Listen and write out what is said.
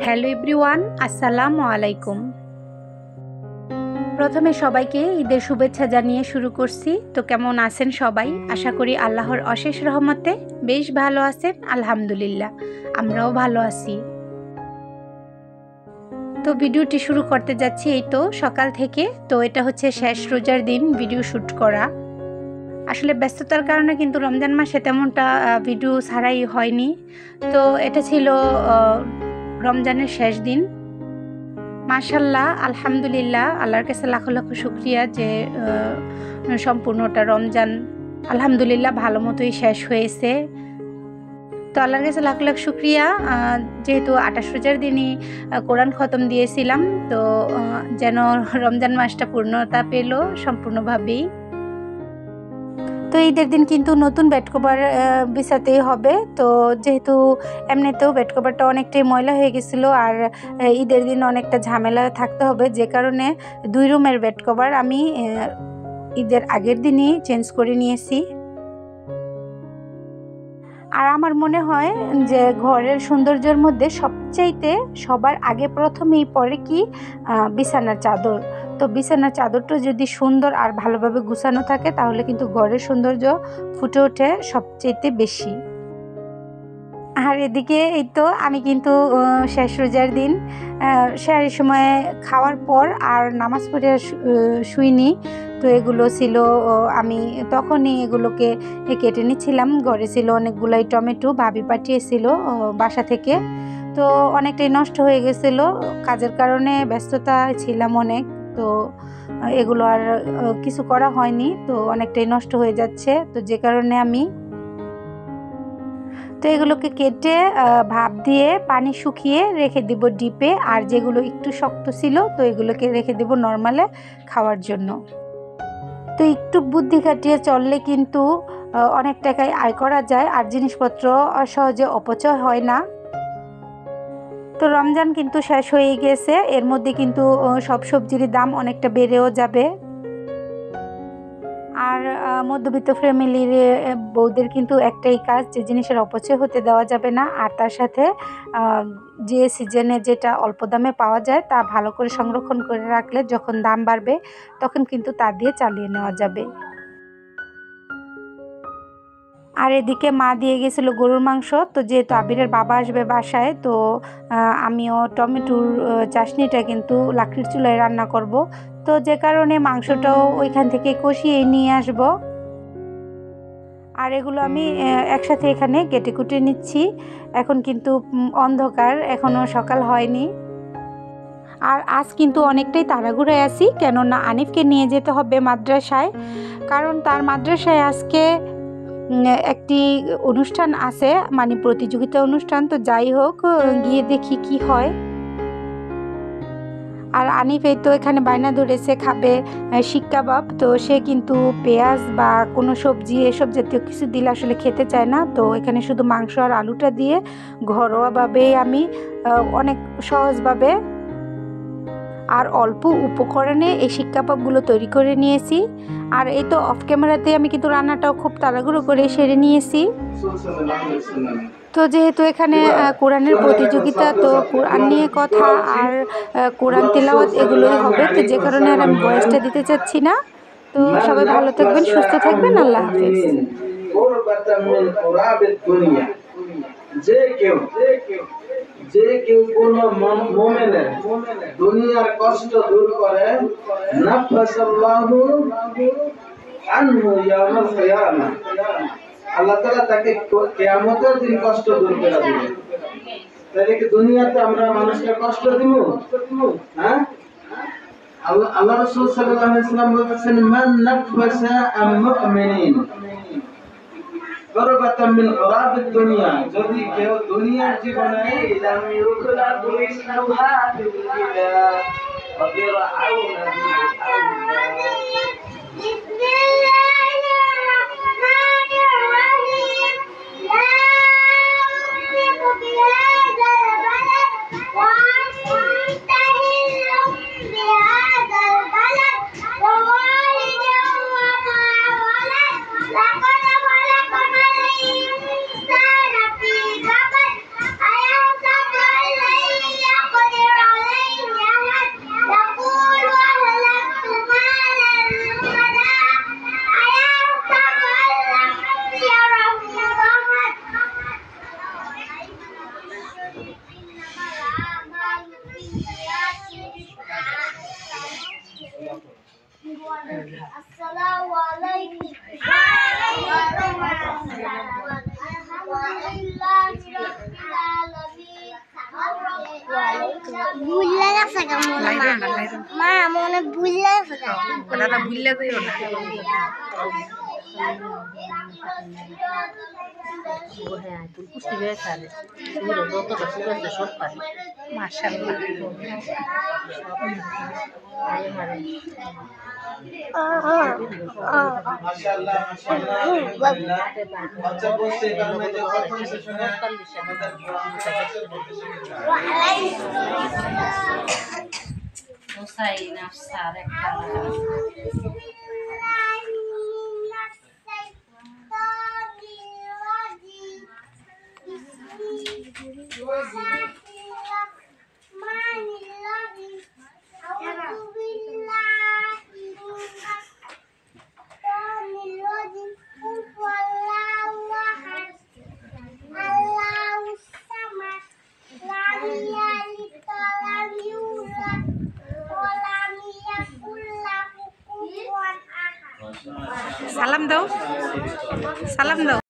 Hello everyone, আসসালামু আলাইকুম। প্রথমে সবাইকে ঈদের শুভেচ্ছা জানিয়ে শুরু করছি। তো কেমন আছেন সবাই? আশা করি আল্লাহর অশেষ রহমতে বেশ ভালো আছেন। আলহামদুলিল্লাহ, আমরাও ভালো আছি। তো ভিডিওটি শুরু করতে যাচ্ছি এই তো সকাল থেকে। তো এটা হচ্ছে শেষ রোজার দিন ভিডিও শ্যুট করা। আসলে ব্যস্ততার কারণে কিন্তু রমজান মাসে তেমনটা ভিডিও ছাড়াই হয়নি। তো এটা ছিল রমজানের শেষ দিন। মাশাল্লাহ, আলহামদুলিল্লাহ, আল্লাহর কাছে লাখ লাখ শুকরিয়া যে সম্পূর্ণটা রমজান আলহামদুলিল্লাহ ভালো মতোই শেষ হয়েছে। তো আল্লাহর কাছে লাখ লাখ শুকরিয়া, যেহেতু 28 রোজার দিনই কোরআন খতম দিয়েছিলাম, তো যেন রমজান মাসটা পূর্ণতা পেল সম্পূর্ণভাবেই। তো ঈদের দিন কিন্তু নতুন বেড কভার বিছাতেই হবে। তো যেহেতু এমনিতেও বেড কভারটা অনেকটাই ময়লা হয়ে গেছিলো, আর ঈদের দিন অনেকটা ঝামেলা থাকতে হবে, যে কারণে 2 রুমের বেড কভার আমি ঈদের আগের দিনই চেঞ্জ করে নিয়েছি। আর আমার মনে হয় যে ঘরের সৌন্দর্যের মধ্যে সবচাইতে সবার আগে প্রথমেই পড়ে কি বিছানার চাদর। তো বিছানার চাদরটা যদি সুন্দর আর ভালোভাবে গুছানো থাকে তাহলে কিন্তু ঘরের সৌন্দর্য ফুটে ওঠে সবচাইতে বেশি। আর এদিকে এই তো আমি কিন্তু শেষ রোজার দিন সেহরির সময় খাওয়ার পর আর নামাজ পড়ে শুইনি। তো এগুলো ছিল, আমি তখনই এগুলোকে কেটে নিচ্ছিলাম। ঘরে ছিল অনেকগুলাই টমেটো, ভাবি পাঠিয়েছিল বাসা থেকে। তো অনেকটাই নষ্ট হয়ে গেছিলো, কাজের কারণে ব্যস্ততা ছিলাম অনেক। তো এগুলো আর কিছু করা হয়নি, তো অনেকটাই নষ্ট হয়ে যাচ্ছে। তো যে কারণে আমি তো এগুলোকে কেটে ভাপ দিয়ে পানি শুকিয়ে রেখে দিব ডিপে। আর যেগুলো একটু শক্ত ছিল তো এগুলোকে রেখে দেব নর্মালে খাওয়ার জন্য। তো একটু বুদ্ধি খাটিয়ে চললে কিন্তু অনেক টাকায় আয় করা যায়, আর জিনিসপত্র সহজে অপচয় হয় না। তো রমজান কিন্তু শেষ হয়ে গেছে, এর মধ্যে কিন্তু সব সবজির দাম অনেকটা বেড়েও যাবে। আর মধ্যবিত্ত ফ্যামিলির বউদের কিন্তু একটাই কাজ, যে জিনিসের অপচয় হতে দেওয়া যাবে না। আর তার সাথে যে সিজনে যেটা অল্প দামে পাওয়া যায় তা ভালো করে সংরক্ষণ করে রাখলে যখন দাম বাড়বে তখন কিন্তু তা দিয়ে চালিয়ে নেওয়া যাবে। আর এদিকে মা দিয়ে গেছিলো গরুর মাংস। তো যেহেতু আবিরের বাবা আসবে বাসায়, তো আমিও টমেটোর চাশনিটা কিন্তু লাকড়ির চুলায় রান্না করব। তো যে কারণে মাংসটাও ওইখান থেকে কষিয়ে নিয়ে আসব। আর এগুলো আমি একসাথে এখানে কেটে কুটে নিচ্ছি। এখন কিন্তু অন্ধকার, এখনও সকাল হয়নি। আর আজ কিন্তু অনেকটাই তাড়াহুড়োয় আছি, কেননা আনিফকে নিয়ে যেতে হবে মাদ্রাসায়। কারণ তার মাদ্রাসায় আজকে একটি অনুষ্ঠান আছে, মানে প্রতিযোগিতা অনুষ্ঠান। তো যাই হোক, গিয়ে দেখি কি হয়। আর আনিফ এই তো এখানে বায়না ধরেছে খাবে শিক কাবাব। তো সে কিন্তু পেঁয়াজ বা কোনো সবজি এসব জাতীয় কিছু দিলে আসলে খেতে চায় না। তো এখানে শুধু মাংস আর আলুটা দিয়ে ঘরোয়াভাবে আমি অনেক সহজভাবে আর অল্প উপকরণে এই শিক কাবাবগুলো তৈরি করে নিয়েছি। আর এই তো অফ ক্যামেরাতে আমি কিন্তু রান্নাটাও খুব তাড়াহুড়ো করে সেরে নিয়েছি। তো যেহেতু এখানে কোরআনের প্রতিযোগিতা, তো কোরআন নিয়ে কথা আর কোরআন তিলাওয়াত এগুলোই হবে। তো যে কারণে আর আমি ভয়েসটা দিতে চাচ্ছি না। তো সবাই ভালো থাকবেন, সুস্থ থাকবেন, আল্লাহ হাফেজ। যে কেউ কোন মুমিনের দুনিয়ার কষ্ট দূর করে, নাফাসাল্লাহু আনহু ইয়াউমাল কিয়ামাহ, আল্লাহ তাআলা তাকে কিয়ামতের দিন কষ্ট দূর করে দিবেন। তাহলে কি দুনিয়াতে আমরা মানুষকে কষ্ট দিব? হ্যাঁ, আল্লাহ রাসূল সাল্লাল্লাহু আলাইহি ওয়াসাল্লাম বলেছেন, মান নাফাসা আম মুমিনিন করবাতাম মিন উরাবিদ দুনিয়া, যদি কেউ দুনিয়ার জীবনে ইলাম ইউখলা দুইসুহা বিলগিদা ফাবিরাউনা আসসালামু আলাইকুম। বুঝলে গেছে মা মনে বুঝলে দাদা ভুললে যাইও না। মাশাআল্লাহ। মাশাআল্লাহ মাশাআল্লাহ আলহামদুলিল্লাহ বাচ্চা বলতে কারণে যে কথা শুনে আমাদের Husain Afsar সালাম দাও, সালাম দাও।